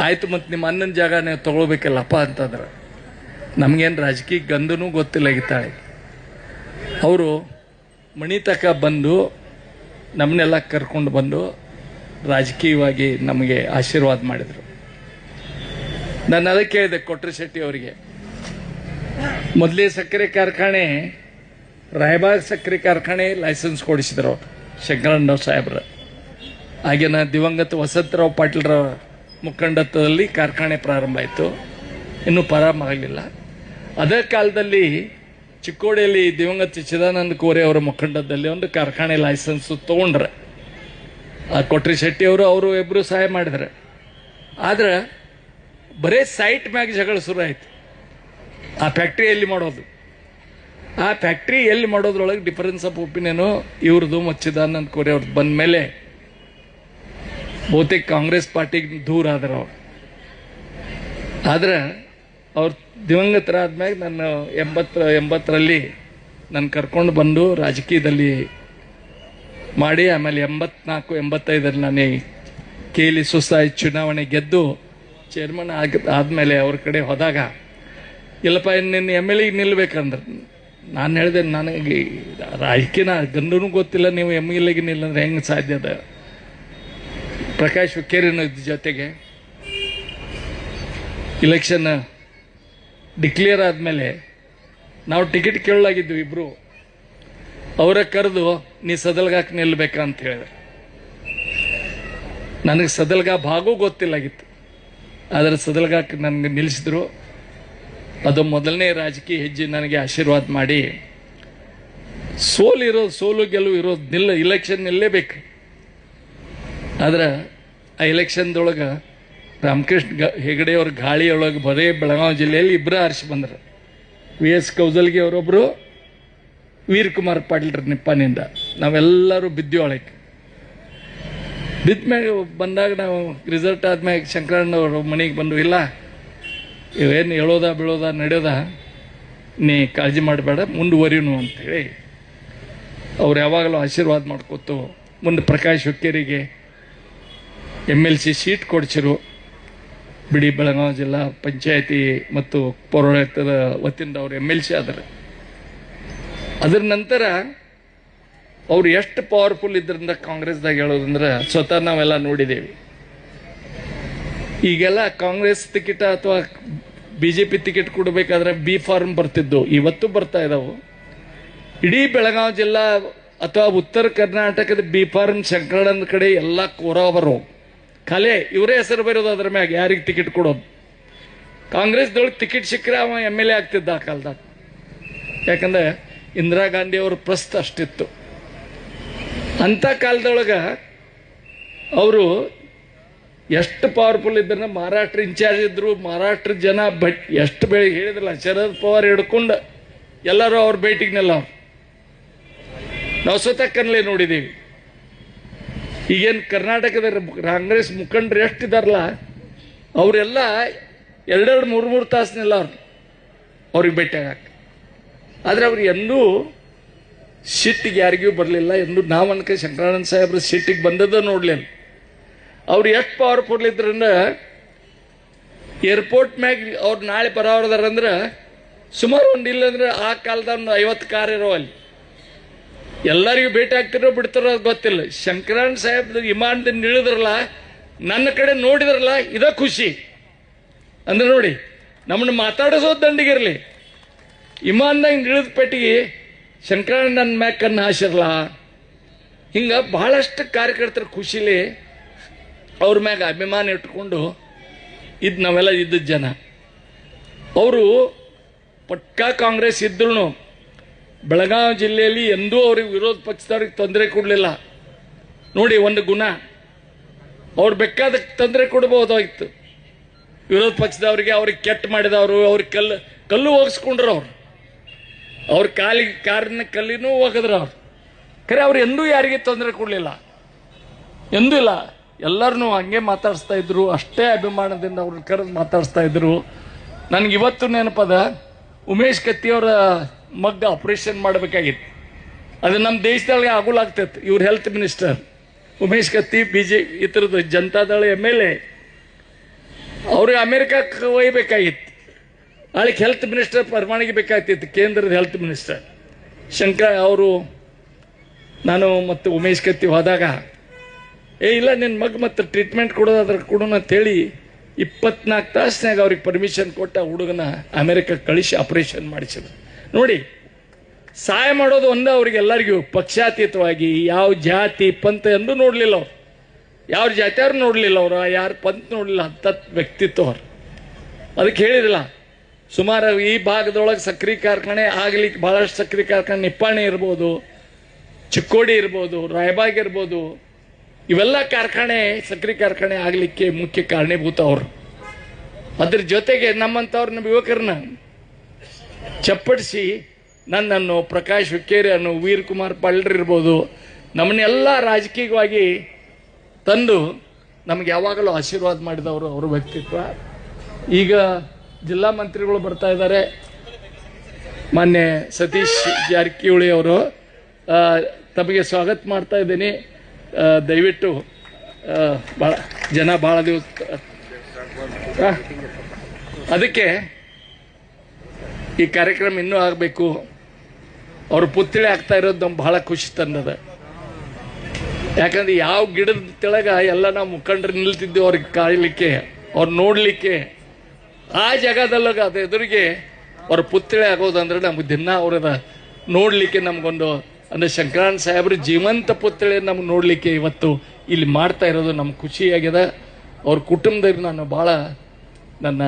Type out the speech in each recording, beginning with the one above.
ಆಯ್ತು ಮತ್ತು ನಿಮ್ಮ ಅಣ್ಣನ ಜಾಗ ನೀವು ತಗೊಳ್ಬೇಕಲ್ಲಪ್ಪ ಅಂತಂದ್ರೆ ನಮಗೇನು ರಾಜಕೀಯ ಗಂಧನೂ ಗೊತ್ತಿಲ್ಲಾಗಿತ್ತಾಳೆ. ಅವರು ಮಣಿ ತಕ ಬಂದು ನಮ್ಮನ್ನೆಲ್ಲ ಕರ್ಕೊಂಡು ಬಂದು ರಾಜಕೀಯವಾಗಿ ನಮಗೆ ಆಶೀರ್ವಾದ ಮಾಡಿದರು. ನಾನು ಅದಕ್ಕೆ ಹೇಳಿದೆ ಕೊಟ್ರ ಶೆಟ್ಟಿ ಅವರಿಗೆ, ಮೊದಲೇ ಸಕ್ಕರೆ ಕಾರ್ಖಾನೆ ರಾಯಬಾಗ್ ಸಕ್ಕರೆ ಕಾರ್ಖಾನೆ ಲೈಸೆನ್ಸ್ ಕೊಡಿಸಿದ್ರು ಶಂಕರಣ್ಣವ್ ಸಾಹೇಬ್ರ. ಆಗಿನ ದಿವಂಗತ ವಸಂತರಾವ್ ಪಾಟೀಲ್ರ ಮುಖಂಡತ್ವದಲ್ಲಿ ಕಾರ್ಖಾನೆ ಪ್ರಾರಂಭ ಆಯಿತು, ಇನ್ನೂ ಪ್ರಾರಂಭ ಆಗಲಿಲ್ಲ. ಅದೇ ಕಾಲದಲ್ಲಿ ಚಿಕ್ಕೋಡಿಯಲ್ಲಿ ದಿವಂಗತ ಚಿದಾನಂದ ಕೋರೆ ಅವರ ಮುಖಂಡದಲ್ಲಿ ಒಂದು ಕಾರ್ಖಾನೆ ಲೈಸೆನ್ಸ್ ತೊಗೊಂಡ್ರೆ ಆ ಕೊಟ್ರಿ ಶೆಟ್ಟಿ ಅವರು ಇಬ್ಬರು ಸಹಾಯ ಮಾಡಿದ್ರೆ. ಆದ್ರೆ ಬರೇ ಸೈಟ್ ಮ್ಯಾಗ ಜಗಳ ಶುರು ಆಯಿತು. ಆ ಫ್ಯಾಕ್ಟ್ರಿ ಎಲ್ಲಿ ಮಾಡೋದು, ಆ ಫ್ಯಾಕ್ಟ್ರಿ ಎಲ್ಲಿ ಮಾಡೋದ್ರೊಳಗೆ ಡಿಫರೆನ್ಸ್ ಆಫ್ ಒಪಿನಿಯನು ಇವ್ರದ್ದು ಮತ್ತು ಚಿದಾನಂದ ಕೋರೆ ಅವ್ರದ್ದು ಬಂದ ಮೇಲೆ ಬಹುತೇಕ ಕಾಂಗ್ರೆಸ್ ಪಾರ್ಟಿಗೆ ದೂರ ಆದ್ರೆ ಅವ್ರು. ಆದ್ರೆ ಅವ್ರು ದಿವಂಗತರಾದ್ಮ್ಯಾಗ ನನ್ನ 80ರಲ್ಲಿ ನನ್ನ ಕರ್ಕೊಂಡು ಬಂದು ರಾಜಕೀಯದಲ್ಲಿ ಮಾಡಿ, ಆಮೇಲೆ 84-85ರಲ್ಲಿ ನಾನು ಕೇಲಿ ಸುಸ್ತಾಯಿ ಚುನಾವಣೆ ಗೆದ್ದು ಚೇರ್ಮನ್ ಆದಮೇಲೆ ಅವ್ರ ಕಡೆ ಹೋದಾಗ, ಇಲ್ಲಪ್ಪ ನಿನ್ನ MLA ನಿಲ್ಬೇಕಂದ್ರೆ ನಾನು ಹೇಳಿದೆ, ನನಗೆ ರಾಜಕೀಯನ ಗಂಡನೂ ಗೊತ್ತಿಲ್ಲ, ನೀವು MLA ನಿಲ್ಲಂದ್ರೆ ಹೆಂಗೆ ಸಾಧ್ಯ ಅದ. ಪ್ರಕಾಶ್ ಹುಕ್ಕೇರಿನ ಜೊತೆಗೆ ಇಲೆಕ್ಷನ್ ಡಿಕ್ಲೇರ್ ಆದಮೇಲೆ ನಾವು ಟಿಕೆಟ್ ಕೇಳಲಾಗಿದ್ವಿ ಇಬ್ರು. ಅವರ ಕರೆದು ನೀ ಸದಲ್ಗಾಕ್ ನಿಲ್ಬೇಕಂತ ಹೇಳಿದ್ರೆ, ನನಗೆ ಸದಲ್ಗಾ ಭಾಗೂ ಗೊತ್ತಿಲ್ಲಾಗಿತ್ತು. ಆದರೆ ಸದಲ್ಗಾಕ್ ನನಗೆ ನಿಲ್ಲಿಸಿದ್ರು. ಅದು ಮೊದಲನೇ ರಾಜಕೀಯ ಹೆಜ್ಜೆ. ನನಗೆ ಆಶೀರ್ವಾದ ಮಾಡಿ, ಸೋಲು ಗೆಲುವು ಇರೋದು ಇಲೆಕ್ಷನ್ ನಿಲ್ಲೇಬೇಕು. ಆದ್ರೆ ಆ ಎಲೆಕ್ಷನ್ದೊಳಗೆ ರಾಮಕೃಷ್ಣ ಹೆಗಡೆ ಅವ್ರ ಗಾಳಿಯೊಳಗೆ ಬರೇ ಬೆಳಗಾವಿ ಜಿಲ್ಲೆಯಲ್ಲಿ ಇಬ್ಬರು ಆರಿಸಿ ಬಂದರು. VS ಕೌಜಲ್ಗಿ ಅವರೊಬ್ಬರು, ವೀರಕುಮಾರ್ ಪಾಟೀಲ್ರ ನಿಪ್ಪಾನಿಂದ. ನಾವೆಲ್ಲರೂ ಬಿದ್ದು ಒಳಗೆ ಬಿದ್ದ ಮ್ಯಾಗ ಬಂದಾಗ ನಾವು ರಿಸಲ್ಟ್ ಆದ್ಮ್ಯಾಗ ಶಂಕರಣ್ಣವ್ರ ಮನೆಗೆ ಬಂದು, ಇಲ್ಲ ಇವೇನು ಹೇಳೋದ ಬೀಳೋದ ನಡೆಯೋದ, ನೀ ಕಾಳಜಿ ಮಾಡಬೇಡ, ಮುಂದುವರಿನು ಅಂಥೇಳಿ ಅವ್ರು ಯಾವಾಗಲೂ ಆಶೀರ್ವಾದ ಮಾಡ್ಕೊತು. ಮುಂದೆ ಪ್ರಕಾಶ್ ಹುಕ್ಕೇರಿಗೆ MLC ಸೀಟ್ ಕೊಡಿಸಿರು. ಬಿಡಿ ಬೆಳಗಾವಿ ಜಿಲ್ಲಾ ಪಂಚಾಯತಿ ಮತ್ತು ಪೌರಾಡಳಿತದ ವತಿಯಿಂದ ಅವರು MLC ಆದರು. ಅದರ ನಂತರ ಅವ್ರು ಎಷ್ಟು ಪವರ್ಫುಲ್ ಇದ್ರಿಂದ ಕಾಂಗ್ರೆಸ್ದಾಗ ಹೇಳೋದಂದ್ರೆ ಸ್ವತಃ ನಾವೆಲ್ಲ ನೋಡಿದ್ದೇವೆ. ಈಗೆಲ್ಲ ಕಾಂಗ್ರೆಸ್ ಟಿಕೆಟ್ ಅಥವಾ BJP ಟಿಕೆಟ್ ಕೊಡಬೇಕಾದ್ರೆ B ಫಾರ್ಮ್ ಬರ್ತಿದ್ದು, ಇವತ್ತು ಬರ್ತಾ ಇದಾವೆ. ಇಡೀ ಬೆಳಗಾವಿ ಜಿಲ್ಲಾ ಅಥವಾ ಉತ್ತರ ಕರ್ನಾಟಕದ B ಫಾರ್ಮ್ ಶಂಕರಣ್ಣನ ಕಡೆ ಎಲ್ಲ ಕೋರವರು ಖಾಲಿ ಇವರೇ ಹೆಸರು ಬರೋದು. ಅದ್ರ ಮ್ಯಾಗ ಯಾರಿಗೆ ಟಿಕೆಟ್ ಕೊಡೋದು. ಕಾಂಗ್ರೆಸ್ದೊಳಗೆ ಟಿಕೆಟ್ ಸಿಕ್ಕರೆ ಅವ MLA ಆಗ್ತಿದ್ದ ಆ ಕಾಲದಾಗ. ಯಾಕಂದ್ರೆ ಇಂದಿರಾ ಗಾಂಧಿ ಅವ್ರ ಪ್ರಸ್ತ ಅಷ್ಟಿತ್ತು. ಅಂಥ ಕಾಲದೊಳಗೆ ಅವರು ಎಷ್ಟು ಪವರ್ಫುಲ್ ಇದ್ರೆ ಮಹಾರಾಷ್ಟ್ರ ಇನ್ಚಾರ್ಜ್ ಇದ್ರು. ಮಹಾರಾಷ್ಟ್ರ ಜನ ಎಷ್ಟು ಬೆಳಿಗ್ಗೆ ಹೇಳಿದ್ರಲ್ಲ, ಶರದ್ ಪವಾರ್ ಹಿಡ್ಕೊಂಡು ಎಲ್ಲರೂ ಅವ್ರ ಭೇಟಿಗೆನೆಲ್ಲ ನಾವು ಸ್ವತಃ ಕಣ್ಣಲ್ಲೇ ನೋಡಿದ್ದೀವಿ. ಈಗೇನು ಕರ್ನಾಟಕದ ಕಾಂಗ್ರೆಸ್ ಮುಖಂಡರು ಎಷ್ಟಿದಾರಲ್ಲ, ಅವರೆಲ್ಲ 2-3 ತಾಸಿನೆಲ್ಲ ಅವ್ರಿಗೆ ಭೇಟಿಯಾಗಕ್ಕೆ. ಆದರೆ ಅವ್ರು ಎಂದೂ ಸಿಟ್ಟಿಗೆ ಯಾರಿಗೂ ಬರಲಿಲ್ಲ. ಎಂದು ನಾವು ಅನ್ಕ ಶಂಕರಾನಂದ ಸಾಹೇಬ್ರ ಸಿಟ್ಟಿಗೆ ಬಂದದ್ದು ನೋಡ್ಲಿಲ್ಲ. ಅವ್ರು ಎಷ್ಟು ಪವರ್ಫುಲ್ ಇದ್ರಂದ್ರೆ, ಏರ್ಪೋರ್ಟ್ ಮ್ಯಾಗ ಅವ್ರು ನಾಳೆ ಬರೋದಾರಂದ್ರೆ ಸುಮಾರು ಇಲ್ಲಂದ್ರೆ ಆ ಕಾಲದ 50 ಕಾರ್ ಇರೋ ಅಲ್ಲಿ ಎಲ್ಲರಿಗೂ ಭೇಟಿ ಆಗ್ತಿರೋ ಬಿಡ್ತಾರೋ ಗೊತ್ತಿಲ್ಲ. ಶಂಕರಾನಂದ ಸಾಹೇಬ್ರ ವಿಮಾನದಿಂದ ಇಳಿದ್ರಲ್ಲ, ನನ್ನ ಕಡೆ ನೋಡಿದ್ರಲ್ಲ, ಇದ ಖುಷಿ. ಅಂದ್ರೆ ನೋಡಿ, ನಮ್ಮನ್ನು ಮಾತಾಡಿಸೋದು ದಂಡಿಗಿರಲಿ, ವಿಮಾನದಾಗ ಇಳಿದ ಪೆಟ್ಟಿಗೆ ಶಂಕರಾನಂದನ ಮ್ಯಾಗ ಕಣ್ಣು ಹಾಸಿರಲ್ಲ. ಹಿಂಗೆ ಬಹಳಷ್ಟು ಕಾರ್ಯಕರ್ತರ ಖುಷಿಲಿ ಅವ್ರ ಮ್ಯಾಗ ಅಭಿಮಾನ ಇಟ್ಕೊಂಡು ನಾವೆಲ್ಲ ಇದ್ದ ಜನ. ಅವರು ಪಕ್ಕಾ ಕಾಂಗ್ರೆಸ್ ಇದ್ರು ಬೆಳಗಾವಿ ಜಿಲ್ಲೆಯಲ್ಲಿ ಎಂದೂ ಅವ್ರಿಗೆ ವಿರೋಧ ಪಕ್ಷದವ್ರಿಗೆ ತೊಂದರೆ ಕೊಡಲಿಲ್ಲ. ನೋಡಿ, ಒಂದು ಗುಣ, ಅವ್ರು ಬೇಕಾದ ತೊಂದರೆ ಕೊಡ್ಬೋದಾಗಿತ್ತು ವಿರೋಧ ಪಕ್ಷದವ್ರಿಗೆ. ಅವ್ರಿಗೆ ಕೆಟ್ಟ ಮಾಡಿದವರು, ಅವ್ರಿಗೆ ಕಲ್ಲು ಹೋಗಿಸ್ಕೊಂಡ್ರು. ಅವ್ರ ಕಾರಿನ ಕಲ್ಲಿನೂ ಹೋಗಿದ್ರು ಅವ್ರು. ಖರೆ ಅವ್ರು ಎಂದೂ ಯಾರಿಗೆ ತೊಂದರೆ ಕೊಡಲಿಲ್ಲ, ಎಂದೂ ಇಲ್ಲ. ಎಲ್ಲರನ್ನೂ ಹಂಗೆ ಮಾತಾಡಿಸ್ತಾ ಇದ್ರು. ಅಷ್ಟೇ ಅಭಿಮಾನದಿಂದ ಅವ್ರನ್ನ ಕರೆದು ಮಾತಾಡಿಸ್ತಾ ಇದ್ರು. ನನಗಿವತ್ತು ನೆನಪದ, ಉಮೇಶ್ ಕತ್ತಿಯವರ ಮಗ್ಗ ಆಪರೇಷನ್ ಮಾಡಬೇಕಾಗಿತ್ತು. ಅದು ನಮ್ಮ ದೇಶದೊಳಗೆ ಆಗುಲಾಗ್ತೈತೆ. ಇವ್ರ health minister Umesh Katti, BJP ಇತರದ್ದು Janata Dal MLA. ಅವ್ರಿಗೆ ಅಮೇರಿಕಕ್ಕೆ ಒಯ್ಬೇಕಾಗಿತ್ತು. ಅದಕ್ಕೆ ಹೆಲ್ತ್ ಮಿನಿಸ್ಟರ್ ಪರವಾನಗಿ ಬೇಕಾಗ್ತಿತ್ತು, ಕೇಂದ್ರದ ಹೆಲ್ತ್ ಮಿನಿಸ್ಟರ್ ಶಂಕರ್ ಅವರು. ನಾನು ಮತ್ತು ಉಮೇಶ್ ಕತ್ತಿ ಹೋದಾಗ ಇಲ್ಲ ನಿನ್ನ ಮಗ ಮತ್ತು ಟ್ರೀಟ್ಮೆಂಟ್ ಕೊಡೋದಾದ್ರೆ ಕೊಡೋಣ ಅಂತೇಳಿ 24 ತಾಸಿನಾಗ ಅವ್ರಿಗೆ ಪರ್ಮಿಷನ್ ಕೊಟ್ಟ ಹುಡುಗನ ಅಮೇರಿಕಕ್ಕೆ ಕಳಿಸಿ ಆಪರೇಷನ್ ಮಾಡಿಸಿದ್ರು. ನೋಡಿ, ಸಹಾಯ ಮಾಡೋದು ಒಂದೇ ಅವ್ರಿಗೆಲ್ಲರಿಗೂ ಪಕ್ಷಾತೀತವಾಗಿ ಯಾವ ಜಾತಿ ಪಂಥ ಎಂದು ನೋಡಲಿಲ್ಲ ಅವ್ರು, ಯಾವ ಜಾತಿಯವ್ರು ನೋಡಲಿಲ್ಲ ಅವರು, ಯಾರು ಪಂಥ ನೋಡಲಿಲ್ಲ, ಅಂತ ವ್ಯಕ್ತಿತ್ವ ಅವ್ರು. ಅದಕ್ಕೆ ಹೇಳಿದಿಲ್ಲ, ಸುಮಾರು ಈ ಭಾಗದೊಳಗೆ ಸಕ್ರೆ ಕಾರ್ಖಾನೆ ಆಗ್ಲಿಕ್ಕೆ ಭಾಳಷ್ಟು ಸಕ್ರೆ ಕಾರ್ಖಾನೆ ನಿಪ್ಪಾಣಿ ಇರ್ಬೋದು, ಚಿಕ್ಕೋಡಿ ಇರ್ಬೋದು, ರಾಯಬಾಗ್ ಇರ್ಬೋದು, ಇವೆಲ್ಲ ಕಾರ್ಖಾನೆ ಸಕ್ರೆ ಕಾರ್ಖಾನೆ ಆಗಲಿಕ್ಕೆ ಮುಖ್ಯ ಕಾರಣೀಭೂತ ಅವರು. ಅದ್ರ ಜೊತೆಗೆ ನಮ್ಮಂಥವ್ರನ್ನ ಯುವಕರನ್ನ ಚಪ್ಪಡಿಸಿ ನನ್ನನ್ನು ಪ್ರಕಾಶ್ ಹುಕ್ಕೇರಿ ಅನ್ನೋ ವೀರ್ ಕುಮಾರ್ ಪಾಲ್ಡ್ರ್ ಇರ್ಬೋದು, ನಮ್ಮನ್ನೆಲ್ಲ ರಾಜಕೀಯವಾಗಿ ತಂದು ನಮ್ಗೆ ಯಾವಾಗಲೂ ಆಶೀರ್ವಾದ ಮಾಡಿದವರು ಅವ್ರ ವ್ಯಕ್ತಿತ್ವ. ಈಗ ಜಿಲ್ಲಾ ಮಂತ್ರಿಗಳು ಬರ್ತಾ ಇದ್ದಾರೆ, ಮಾನ್ಯ ಸತೀಶ್ ಜಾರಕಿಹೊಳಿ ಅವರು, ತಮಗೆ ಸ್ವಾಗತ ಮಾಡ್ತಾ ಇದ್ದೀನಿ. ದಯವಿಟ್ಟು ಭಾಳ ಜನ ಭಾಳ ದಿವಸ ಅದಕ್ಕೆ ಈ ಕಾರ್ಯಕ್ರಮ ಇನ್ನೂ ಆಗಬೇಕು. ಅವ್ರ ಪುತ್ಥಳಿ ಆಗ್ತಾ ಇರೋದು ನಮ್ಗೆ ಭಾಳ ಖುಷಿ ತಂದದ. ಯಾಕಂದ್ರೆ ಯಾವ ಗಿಡದ ತೆಳಗ ಎಲ್ಲ ನಾವು ಮುಖಂಡರು ನಿಲ್ತಿದ್ದೇವೆ ಅವ್ರಿಗೆ ಕಾಯಲಿಕ್ಕೆ, ಅವ್ರು ನೋಡಲಿಕ್ಕೆ. ಆ ಜಾಗದಲ್ಲಾಗ ಅದು ಎದುರಿಗೆ ಅವ್ರ ಪುತ್ಥಳಿ ಆಗೋದಂದ್ರೆ ನಮ್ಗೆ ದಿನ ಅವ್ರದ ನೋಡಲಿಕ್ಕೆ ನಮಗೊಂದು, ಅಂದರೆ ಶಂಕರಣ್ಣ ಸಾಹೇಬ್ರ ಜೀವಂತ ಪುತ್ಥಳಿ ನಮ್ಗೆ ನೋಡಲಿಕ್ಕೆ ಇವತ್ತು ಇಲ್ಲಿ ಮಾಡ್ತಾ ಇರೋದು ನಮ್ಗೆ ಖುಷಿಯಾಗಿದೆ. ಅವ್ರ ಕುಟುಂಬದಲ್ಲಿ ನಾನು ಭಾಳ ನನ್ನ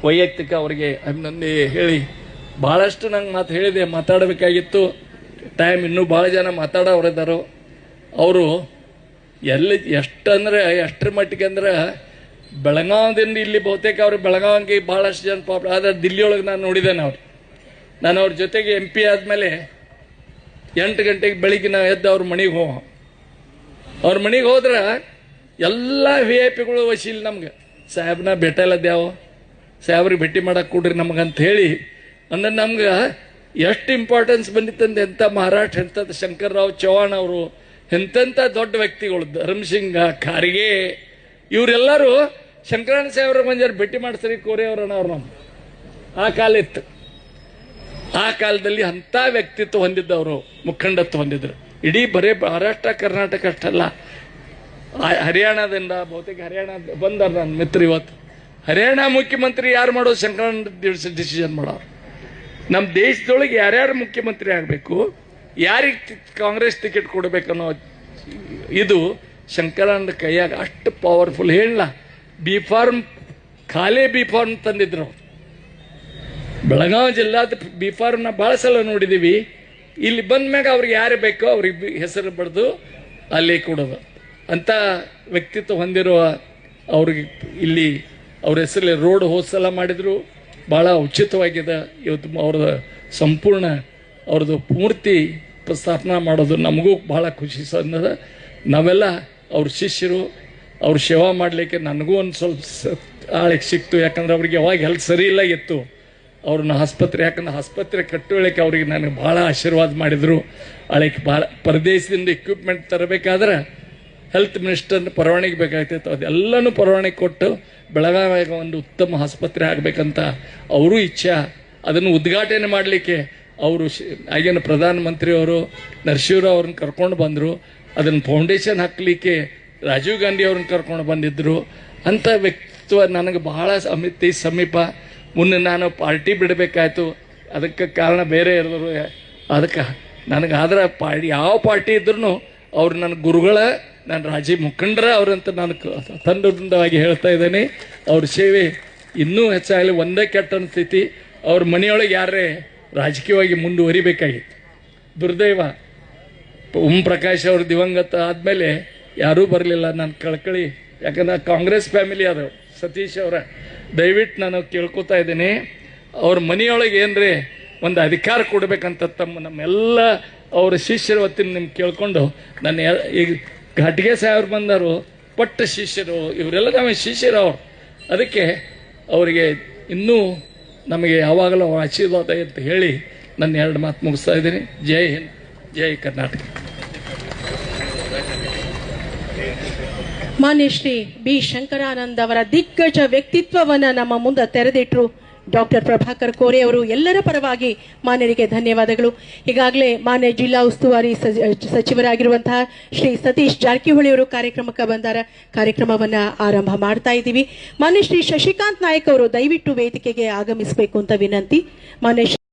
ವೈಯಕ್ತಿಕ ಅವರಿಗೆ ಅಭಿನಂದನೆ ಹೇಳಿ ಭಾಳಷ್ಟು ನಂಗೆ ಮಾತು ಹೇಳಿದೆ, ಮಾತಾಡಬೇಕಾಗಿತ್ತು. ಟೈಮ್ ಇನ್ನೂ ಭಾಳ ಜನ ಮಾತಾಡೋರಿದ್ದಾರೋ. ಅವರು ಎಷ್ಟರ ಮಟ್ಟಿಗೆ ಅಂದ್ರೆ ಬೆಳಗಾವದಿಂದ ಇಲ್ಲಿ ಬಹುತೇಕ ಅವ್ರು ಬೆಳಗಾವಿಗೆ ಭಾಳಷ್ಟು ಜನ ಪಾಪ. ಆದರೆ ದಿಲ್ಲಿಯೊಳಗೆ ನಾನು ನೋಡಿದ್ದೇನೆ ನಾನು ಅವ್ರ ಜೊತೆಗೆ MP ಆದಮೇಲೆ 8 ಗಂಟೆಗೆ ಬೆಳಿಗ್ಗೆ ನಾವು ಎದ್ದು ಅವ್ರ ಮನೆಗೆ ಅವ್ರ ಮನೆಗೆ ಹೋದ್ರೆ ಎಲ್ಲ VIP ಗಳು ವಶೀಲ್ ನಮ್ಗೆ, ಸಾಹೇಬ್ನ ಭೇಟ ಇಲ್ಲದ್ಯಾವ, ಸಾಹೇಬ್ರಿಗೆ ಭೇಟಿ ಮಾಡಕ್ಕೆ ಕೊಡ್ರಿ ನಮಗಂತ ಹೇಳಿ. ಅಂದ್ರೆ ನಮ್ಗೆ ಎಷ್ಟು ಇಂಪಾರ್ಟೆನ್ಸ್ ಬಂದಿತ್ತಂದ್ರೆ ಎಂಥ ಮಹಾರಾಷ್ಟ್ರ, ಎಂಥದ್ದು ಶಂಕರ್ರಾವ್ ಚೌಹಾಣ್ ಅವರು, ಎಂತೆಂಥ ದೊಡ್ಡ ವ್ಯಕ್ತಿಗಳು, ಧರ್ಮಸಿಂಗ, ಖಾರ್ಗೆ, ಇವರೆಲ್ಲರೂ ಶಂಕರಣ್ಣ ಸಾಹೇಬ್ರ ಮಂಜಾರು ಭೇಟಿ ಮಾಡ್ಸರಿ ಕೋರೆ ಅವ್ರನ್ನ ಅವ್ರು. ನಮ್ಮ ಆ ಕಾಲ ಇತ್ತು. ಆ ಕಾಲದಲ್ಲಿ ಅಂಥ ವ್ಯಕ್ತಿತ್ವ ಹೊಂದಿದ್ದವರು, ಮುಖಂಡತ್ವ ಹೊಂದಿದ್ರು. ಇಡೀ ಬರೇ ಮಹಾರಾಷ್ಟ್ರ ಕರ್ನಾಟಕ ಅಷ್ಟಲ್ಲ, ಹರಿಯಾಣದಿಂದ ಬಹುತೇಕ ಹರಿಯಾಣ ಬಂದಾರ ನನ್ನ ಮಿತ್ರ. ಇವತ್ತು ಹರಿಯಾಣ ಮುಖ್ಯಮಂತ್ರಿ ಯಾರು ಮಾಡೋದು? ಶಂಕರಣ್ಣ ಡಿಸಿಷನ್ ಮಾಡೋರು. ನಮ್ಮ ದೇಶದೊಳಗೆ ಯಾರ್ಯಾರು ಮುಖ್ಯಮಂತ್ರಿ ಆಗಬೇಕು, ಯಾರಿಗೆ ಕಾಂಗ್ರೆಸ್ ಟಿಕೆಟ್ ಕೊಡಬೇಕನ್ನೋ ಇದು ಶಂಕರಣ್ಣ ಕೈಯಾಗ ಅಷ್ಟು ಪವರ್ಫುಲ್. ಹೇಳಲ್ಲ, B.Pharm ಖಾಲಿ B.Pharm ತಂದಿದ್ರು. ಬೆಳಗಾವಿ ಜಿಲ್ಲಾದ B.Pharmನ ಭಾಳ ಸಲ ನೋಡಿದ್ದೀವಿ. ಇಲ್ಲಿ ಬಂದ ಮ್ಯಾಗ ಅವ್ರಿಗೆ ಯಾರು ಬೇಕೋ ಅವ್ರಿಗೆ ಹೆಸರು ಬಡ್ದು ಅಲ್ಲಿ ಕೊಡೋದು ಅಂಥ ವ್ಯಕ್ತಿತ್ವ ಹೊಂದಿರುವ ಅವ್ರಿಗೆ ಇಲ್ಲಿ ಅವ್ರ ಹೆಸರಲ್ಲಿ ರೋಡ್ ಹೋದ್ಸಲ ಮಾಡಿದ್ರು, ಭಾಳ ಉಚಿತವಾಗಿದೆ. ಇವತ್ತು ಅವ್ರದ್ದು ಸಂಪೂರ್ಣ ಅವ್ರದ್ದು ಪೂರ್ತಿ ಪ್ರಸ್ತಾಪನಾ ಮಾಡೋದು ನಮಗೂ ಭಾಳ ಖುಷಿ ಸಂದದ. ನಾವೆಲ್ಲ ಅವ್ರ ಶಿಷ್ಯರು, ಅವ್ರ ಸೇವಾ ಮಾಡಲಿಕ್ಕೆ ನನಗೂ ಒಂದು ಸ್ವಲ್ಪ ಆಳಿಗೆ ಸಿಕ್ತು. ಯಾಕಂದ್ರೆ ಅವ್ರಿಗೆ ಯಾವಾಗ ಹೆಲ್ತ್ ಸರಿ ಇಲ್ಲ ಇತ್ತು, ಅವ್ರನ್ನ ಯಾಕಂದ್ರೆ ಆಸ್ಪತ್ರೆ ಕಟ್ಟುವಳಿಕೆ ಅವ್ರಿಗೆ ನನಗೆ ಭಾಳ ಆಶೀರ್ವಾದ ಮಾಡಿದರು. ಆಳಿಗೆ ಭಾಳ ಪರದೇಶದಿಂದ ಇಕ್ವಿಪ್ಮೆಂಟ್ ತರಬೇಕಾದ್ರೆ ಹೆಲ್ತ್ ಮಿನಿಸ್ಟರ್ನ ಪರವಾನಗಿ ಬೇಕಾಗ್ತಿತ್ತು. ಅದೆಲ್ಲನೂ ಪರವಾನಗಿ ಕೊಟ್ಟು ಬೆಳಗಾವಿಯಾಗ ಒಂದು ಉತ್ತಮ ಆಸ್ಪತ್ರೆ ಆಗಬೇಕಂತ ಅವರು ಇಚ್ಛೆ. ಅದನ್ನು ಉದ್ಘಾಟನೆ ಮಾಡಲಿಕ್ಕೆ ಅವರು ಆಗಿನ ಪ್ರಧಾನಮಂತ್ರಿಯವರು ನರಸಿಂಹರಾವ್ ಅವ್ರನ್ನ ಕರ್ಕೊಂಡು ಬಂದರು. ಅದನ್ನು ಫೌಂಡೇಶನ್ ಹಾಕಲಿಕ್ಕೆ ರಾಜೀವ್ ಗಾಂಧಿ ಅವ್ರನ್ನ ಕರ್ಕೊಂಡು ಬಂದಿದ್ದರು. ಅಂಥ ವ್ಯಕ್ತಿತ್ವ ನನಗೆ ಬಹಳ ಸಮೀಪ. ಮುನ್ನೆ ನಾನು ಪಾರ್ಟಿ ಬಿಡಬೇಕಾಯ್ತು, ಅದಕ್ಕೆ ಕಾರಣ ಬೇರೆ ಇರೋರು. ಅದಕ್ಕೆ ನನಗೆ ಆದ್ರೆ ಯಾವ ಪಾರ್ಟಿ ಇದ್ರೂ ಅವ್ರು ನನ್ನ ಗುರುಗಳ, ನನ್ನ ರಾಜೀವ್ ಮುಖಂಡರ ಅವರಂತ ನಾನು ತಂಡವಾಗಿ ಹೇಳ್ತಾ ಇದ್ದೇನೆ. ಅವ್ರ ಸೇವೆ ಇನ್ನೂ ಹೆಚ್ಚಾಗಲಿ. ಒಂದೇ ಕೆಟ್ಟ ಅನಿಸ್ತೈತಿ, ಅವ್ರ ಮನೆಯೊಳಗೆ ಯಾರೇ ರಾಜಕೀಯವಾಗಿ ಮುಂದುವರಿಬೇಕಾಗಿತ್ತು. ದುರ್ದೈವ, ಓಂ ಪ್ರಕಾಶ್ ಅವರು ದಿವಂಗತ ಆದಮೇಲೆ ಯಾರೂ ಬರಲಿಲ್ಲ. ನಾನು ಕಳ್ಕಳಿ, ಯಾಕಂದ್ರೆ ಕಾಂಗ್ರೆಸ್ ಫ್ಯಾಮಿಲಿ ಅದು ಸತೀಶ್ ಅವರ. ದಯವಿಟ್ಟು ನಾನು ಕೇಳ್ಕೊತಾ ಇದ್ದೀನಿ, ಅವ್ರ ಮನೆಯೊಳಗೆ ಏನ್ರಿ ಒಂದು ಅಧಿಕಾರ ಕೊಡ್ಬೇಕಂತ ನಮ್ಮೆಲ್ಲ ಅವ್ರ ಶಿಷ್ಯರ ಹೊತ್ತಿನ ನಿಮ್ಗೆ ಕೇಳ್ಕೊಂಡು ನಾನು ಈಗ ಘಾಟಿಗೆ ಸಾಹೇಬ್ರು ಬಂದರು, ಪಟ್ಟ ಶಿಷ್ಯರು, ಇವರೆಲ್ಲ ನಮ್ಮ ಶಿಷ್ಯರು ಅವ್ರು. ಅದಕ್ಕೆ ಅವರಿಗೆ ಇನ್ನೂ ನಮಗೆ ಯಾವಾಗಲೂ ಆಶೀರ್ವಾದ ಅಂತ ಹೇಳಿ ನನ್ನ 2 ಮಾತು ಮುಗಿಸ್ತಾ ಇದ್ದೀನಿ. ಜೈ ಹಿಂದ್, ಜೈ ಕರ್ನಾಟಕ. ಮಾನ್ಯ ಶ್ರೀ ಬಿ ಶಂಕರಾನಂದ್ ಅವರ ದಿಗ್ಗಜ ವ್ಯಕ್ತಿತ್ವವನ್ನ ನಮ್ಮ ಮುಂದೆ ತೆರೆದಿಟ್ರು ಡಾಕ್ಟರ್ ಪ್ರಭಾಕರ್ ಕೋರೆ ಅವರು. ಎಲ್ಲರ ಪರವಾಗಿ ಮಾನ್ಯರಿಗೆ ಧನ್ಯವಾದಗಳು. ಈಗಾಗಲೇ ಮಾನ್ಯ ಜಿಲ್ಲಾ ಉಸ್ತುವಾರಿ ಸಚಿವರಾಗಿರುವಂತಹ ಶ್ರೀ ಸತೀಶ್ ಜಾರಕಿಹೊಳಿ ಅವರು ಕಾರ್ಯಕ್ರಮಕ್ಕೆ ಬಂದಾರ. ಕಾರ್ಯಕ್ರಮವನ್ನ ಆರಂಭ ಮಾಡ್ತಾ ಇದ್ದೀವಿ. ಮಾನ್ಯ ಶ್ರೀ ಶಶಿಕಾಂತ್ ನಾಯಕ್ ಅವರು ದಯವಿಟ್ಟು ವೇದಿಕೆಗೆ ಆಗಮಿಸಬೇಕು ಅಂತ ವಿನಂತಿ. ಮಾನ್ಯ